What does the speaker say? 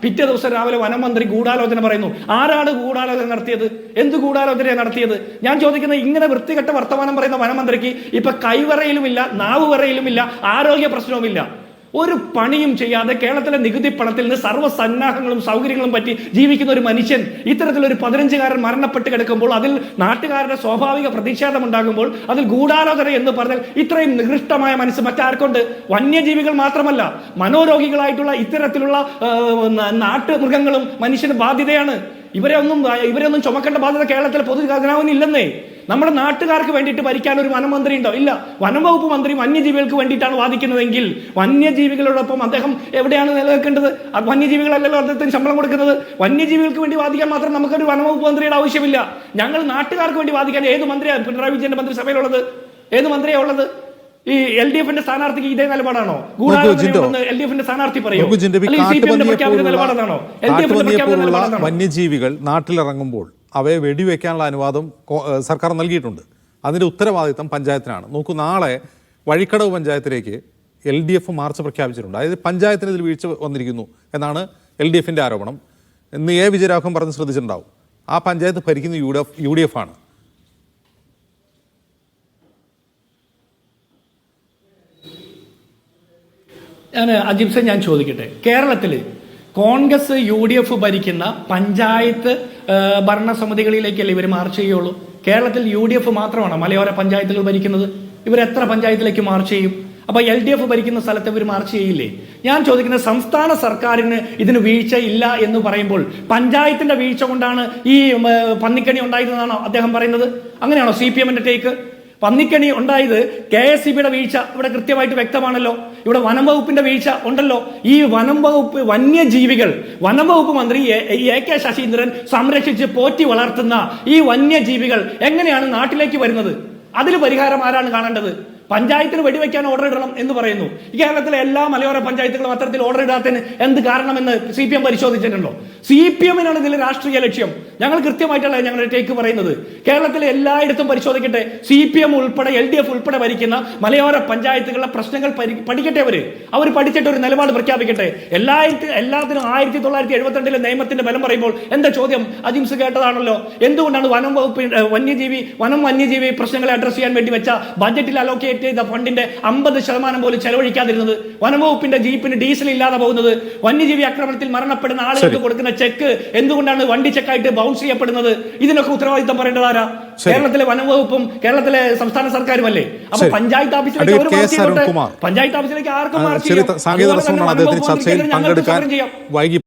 പിറ്റേ ദിവസം രാവിലെ വനമന്ത്രി ഗൂഢാലോചന പറയുന്നു. ആരാണ് ഗൂഢാലോചന നടത്തിയത്? എന്ത് ഗൂഢാലോചനയാണ് നടത്തിയത്? ഞാൻ ചോദിക്കുന്നത്, ഇങ്ങനെ വൃത്തികെട്ട വർത്തമാനം പറയുന്ന വനമന്ത്രിക്ക് ഇപ്പൊ കൈവറയിലുമില്ല, നാവ് വറയിലുമില്ല, ആരോഗ്യ പ്രശ്നവുമില്ല. ഒരു പണിയും ചെയ്യാതെ കേരളത്തിലെ നികുതി പണത്തിൽ നിന്ന് സർവ്വസന്നാഹങ്ങളും സൗകര്യങ്ങളും പറ്റി ജീവിക്കുന്ന ഒരു മനുഷ്യൻ ഇത്തരത്തിലൊരു 15-കാരൻ മരണപ്പെട്ട് കിടക്കുമ്പോൾ അതിൽ നാട്ടുകാരുടെ സ്വാഭാവിക പ്രതിഷേധം ഉണ്ടാകുമ്പോൾ അതിൽ ഗൂഢാലോചന എന്ന് പറഞ്ഞാൽ ഇത്രയും നികൃഷ്ടമായ മനസ്സ് മറ്റാർക്കുണ്ട്? വന്യജീവികൾ മാത്രമല്ല, മനോരോഗികളായിട്ടുള്ള ഇത്തരത്തിലുള്ള നാട്ടുമൃഗങ്ങളും മനുഷ്യന് ബാധ്യതയാണ്. ഇവരെ ഒന്നും ചുമക്കേണ്ട ബാധ്യത കേരളത്തിലെ പൊതുഖജനാവിന് ഇല്ലെന്നേ. നമ്മുടെ നാട്ടുകാർക്ക് വേണ്ടിയിട്ട് ഭരിക്കാൻ ഒരു വനമന്ത്രി ഉണ്ടോ? ഇല്ല. വനംവകുപ്പ് മന്ത്രി വന്യജീവികൾക്ക് വേണ്ടിയിട്ടാണ് വാദിക്കുന്നതെങ്കിൽ വന്യജീവികളോടൊപ്പം അദ്ദേഹം എവിടെയാണ് നിലനിൽക്കേണ്ടത്? വന്യജീവികളല്ലല്ലോ അദ്ദേഹത്തിന് ശമ്പളം കൊടുക്കുന്നത്. വന്യജീവികൾക്ക് വേണ്ടി വാദിക്കാൻ മാത്രം നമുക്കൊരു വനംവകുപ്പ് മന്ത്രിയുടെ ആവശ്യമില്ല. ഞങ്ങൾ നാട്ടുകാർക്ക് വേണ്ടി വാദിക്കാൻ ഏത് മന്ത്രിയാണ് പിണറായി വിജയന്റെ മന്ത്രിസഭയിലുള്ളത്? ഏത് മന്ത്രിയാണ് ഉള്ളത്? ഈ LDFന്റെ സ്ഥാനാർത്ഥിക്ക് ഇതേ നിലപാടാണോ? LDFന്റെ സ്ഥാനാർത്ഥി പറയോ? വന്യജീവികൾ നാട്ടിലിറങ്ങുമ്പോൾ അവയെ വെടിവെക്കാനുള്ള അനുവാദം സർക്കാർ നൽകിയിട്ടുണ്ട്. അതിന്റെ ഉത്തരവാദിത്തം പഞ്ചായത്തിനാണ്. നോക്കൂ, നാളെ വഴിക്കടവ് പഞ്ചായത്തിലേക്ക് LDF മാർച്ച് പ്രഖ്യാപിച്ചിട്ടുണ്ട്. അതായത് പഞ്ചായത്തിന് ഇതിൽ വീഴ്ച വന്നിരിക്കുന്നു എന്നാണ് LDFന്റെ ആരോപണം. ഇന്ന് A വിജയരാഘവൻ പറഞ്ഞ് ശ്രദ്ധിച്ചിട്ടുണ്ടാവും. ആ പഞ്ചായത്ത് ഭരിക്കുന്ന UDF ആണ്. ഞാൻ ചോദിക്കട്ടെ, കേരളത്തിൽ കോൺഗ്രസ് UDF ഭരിക്കുന്ന പഞ്ചായത്ത് ഭരണസമിതികളിലേക്കല്ലേ ഇവർ മാർച്ച് ചെയ്യുള്ളൂ? കേരളത്തിൽ UDF മാത്രമാണ് മലയോര പഞ്ചായത്തുകൾ ഭരിക്കുന്നത്. ഇവർ എത്ര പഞ്ചായത്തിലേക്ക് മാർച്ച് ചെയ്യും? അപ്പൊ LDF ഭരിക്കുന്ന സ്ഥലത്ത് ഇവർ മാർച്ച് ചെയ്യില്ലേ? ഞാൻ ചോദിക്കുന്നത്, സംസ്ഥാന സർക്കാരിന് ഇതിന് വീഴ്ച ഇല്ല എന്ന് പറയുമ്പോൾ പഞ്ചായത്തിന്റെ വീഴ്ച കൊണ്ടാണ് ഈ പന്നിക്കണി ഉണ്ടായതെന്നാണോ അദ്ദേഹം പറയുന്നത്? അങ്ങനെയാണോ CPMന്റെ ടേക്ക്? പന്നിക്കണി ഉണ്ടായത് KSEBിയുടെ വീഴ്ച ഇവിടെ കൃത്യമായിട്ട് വ്യക്തമാണല്ലോ. ഇവിടെ വനം വകുപ്പിന്റെ വീഴ്ച ഉണ്ടല്ലോ. ഈ വനം വകുപ്പ് വന്യജീവികൾ വനം വകുപ്പ് മന്ത്രി AK ശശീന്ദ്രൻ സംരക്ഷിച്ച് പോറ്റി വളർത്തുന്ന ഈ വന്യജീവികൾ എങ്ങനെയാണ് നാട്ടിലേക്ക് വരുന്നത്? അതിൽ പരിഹാരം ആരാണ് കാണേണ്ടത്? പഞ്ചായത്തിന് വെടിവെക്കാൻ ഓർഡർ ഇടണം എന്ന് പറയുന്നു. ഈ കേരളത്തിലെ എല്ലാ മലയോര പഞ്ചായത്തുകളും അത്തരത്തിൽ ഓർഡർ ഇടാത്തതിന് എന്ത് കാരണമെന്ന് CPM പരിശോധിച്ചിട്ടുണ്ടോ? CPMനാണ് ഇതിൽ രാഷ്ട്രീയ ലക്ഷ്യം. ഞങ്ങൾ കൃത്യമായിട്ടല്ല ഞങ്ങളുടെ ടേക്ക് പറയുന്നത്. കേരളത്തിലെ എല്ലായിടത്തും പരിശോധിക്കട്ടെ. CPM ഉൾപ്പെടെ LDF ഉൾപ്പെടെ ഭരിക്കുന്ന മലയോര പഞ്ചായത്തുകളുടെ പ്രശ്നങ്ങൾ പഠിക്കട്ടെ. അവർ പഠിച്ചിട്ട് ഒരു നിലപാട് പ്രഖ്യാപിക്കട്ടെ. എല്ലാത്തിനും 1972 നിയമത്തിന്റെ ബലം പറയുമ്പോൾ എന്താ ചോദ്യം? അജിംസ് കേട്ടതാണല്ലോ. എന്തുകൊണ്ടാണ് വന്യജീവി പ്രശ്നങ്ങളെ അഡ്രസ് ചെയ്യാൻ വേണ്ടി വെച്ച ബജറ്റിൽ അലോക്കേറ്റ് ചെയ്ത ഫണ്ടിന്റെ 50% പോലും ചെലവഴിക്കാതിരുന്നത്? വനംവകുപ്പിന്റെ ജീപ്പിന് ഡീസൽ ഇല്ലാതെ പോകുന്നത്? വന്യജീവി ആക്രമണത്തിൽ മരണപ്പെടുന്ന ആളുകൾക്ക് കൊടുക്കുന്ന ചെക്ക് എന്തുകൊണ്ടാണ് വണ്ടി ചെക്കായിട്ട് ബൗൺസ് ചെയ്യപ്പെടുന്നത്? ഇതിനൊക്കെ ഉത്തരവാദിത്തം പറയേണ്ടതാരാ? കേരളത്തിലെ വനംവകുപ്പും കേരളത്തിലെ സംസ്ഥാന സർക്കാരുമല്ലേ? അപ്പൊ പഞ്ചായത്ത് ഓഫീസിലേക്ക് ആർക്കും മാർച്ച് ചെയ്യാം.